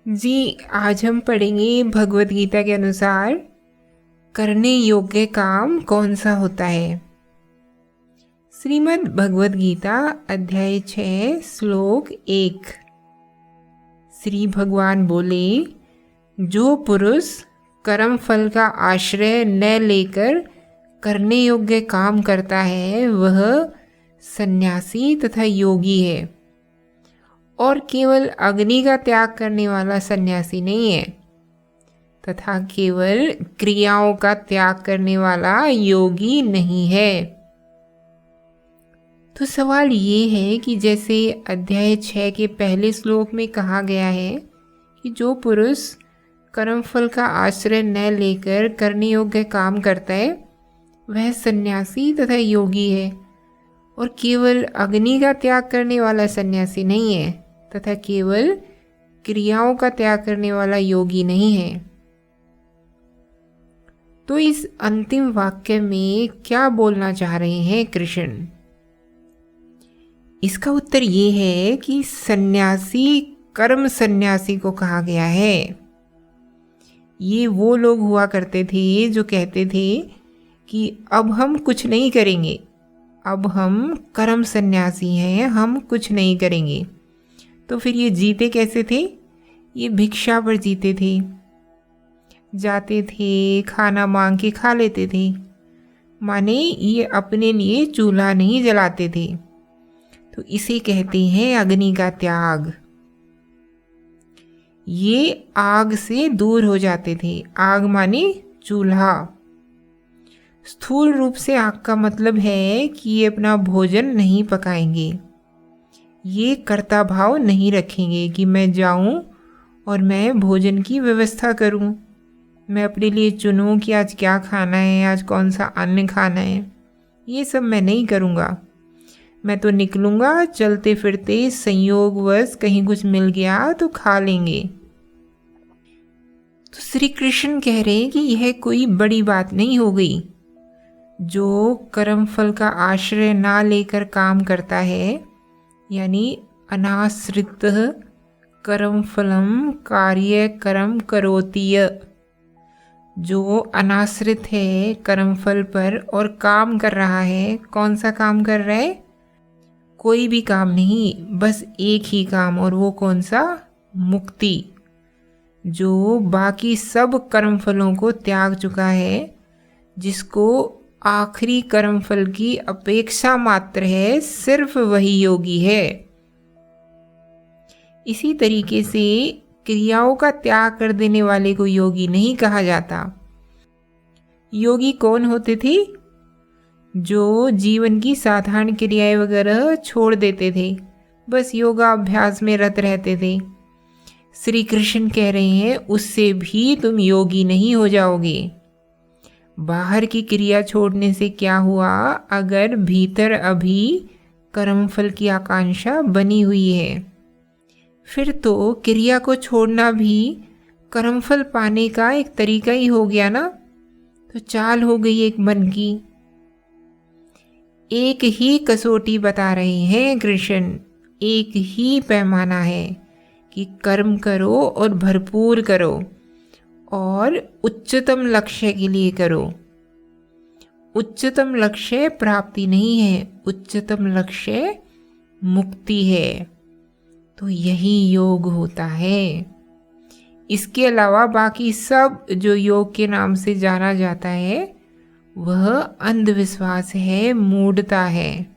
जी, आज हम पढ़ेंगे भगवत गीता के अनुसार करने योग्य काम कौन सा होता है। श्रीमद् भगवत गीता अध्याय 6 श्लोक 1। श्री भगवान बोले, जो पुरुष कर्म फल का आश्रय न लेकर करने योग्य काम करता है वह सन्यासी तथा योगी है, और केवल अग्नि का त्याग करने वाला सन्यासी नहीं है तथा केवल क्रियाओं का त्याग करने वाला योगी नहीं है। तो सवाल ये है कि जैसे अध्याय 6 के पहले श्लोक में कहा गया है कि जो पुरुष कर्मफल का आश्रय न लेकर करने योग्य काम करता है वह सन्यासी तथा योगी है, और केवल अग्नि का त्याग करने वाला सन्यासी नहीं है तथा केवल क्रियाओं का त्याग करने वाला योगी नहीं है। तो इस अंतिम वाक्य में क्या बोलना चाह रहे हैं कृष्ण? इसका उत्तर ये है कि सन्यासी कर्म सन्यासी को कहा गया है। ये वो लोग हुआ करते थे जो कहते थे कि अब हम कुछ नहीं करेंगे, अब हम कर्म सन्यासी हैं, हम कुछ नहीं करेंगे। तो फिर ये जीते कैसे थे? ये भिक्षा पर जीते थे, जाते थे, खाना मांग के खा लेते थे। माने ये अपने लिए चूल्हा नहीं जलाते थे। तो इसे कहते हैं अग्नि का त्याग। ये आग से दूर हो जाते थे। आग माने चूल्हा। स्थूल रूप से आग का मतलब है कि ये अपना भोजन नहीं पकाएंगे, ये कर्ता भाव नहीं रखेंगे कि मैं जाऊं और मैं भोजन की व्यवस्था करूं, मैं अपने लिए चुनूं कि आज क्या खाना है, आज कौन सा अन्न खाना है। ये सब मैं नहीं करूंगा। मैं तो निकलूंगा, चलते फिरते संयोगवश कहीं कुछ मिल गया तो खा लेंगे। तो श्री कृष्ण कह रहे हैं कि यह कोई बड़ी बात नहीं हो गई। जो कर्म फल का आश्रय ना लेकर काम करता है, यानी अनाश्रित कर्म फलम कार्य कर्म करोतीय, जो अनाश्रित है कर्म फल पर और काम कर रहा है। कौन सा काम कर रहा है? कोई भी काम नहीं, बस एक ही काम, और वो कौन सा? मुक्ति। जो बाकी सब कर्म फलों को त्याग चुका है, जिसको आखिरी कर्म फल की अपेक्षा मात्र है, सिर्फ वही योगी है। इसी तरीके से क्रियाओं का त्याग कर देने वाले को योगी नहीं कहा जाता। योगी कौन होते थे? जो जीवन की साधारण क्रियाएं वगैरह छोड़ देते थे, बस योगा अभ्यास में रत रहते थे। श्री कृष्ण कह रहे हैं उससे भी तुम योगी नहीं हो जाओगे। बाहर की क्रिया छोड़ने से क्या हुआ? अगर भीतर अभी कर्मफल की आकांक्षा बनी हुई है, फिर तो क्रिया को छोड़ना भी कर्मफल पाने का एक तरीका ही हो गया ना। तो चाल हो गई एक मन की। एक ही कसौटी बता रहे हैं कृष्ण, एक ही पैमाना है कि कर्म करो और भरपूर करो, और उच्चतम लक्ष्य के लिए करो। उच्चतम लक्ष्य प्राप्ति नहीं है, उच्चतम लक्ष्य मुक्ति है। तो यही योग होता है। इसके अलावा बाकी सब जो योग के नाम से जाना जाता है वह अंधविश्वास है, मूढ़ता है।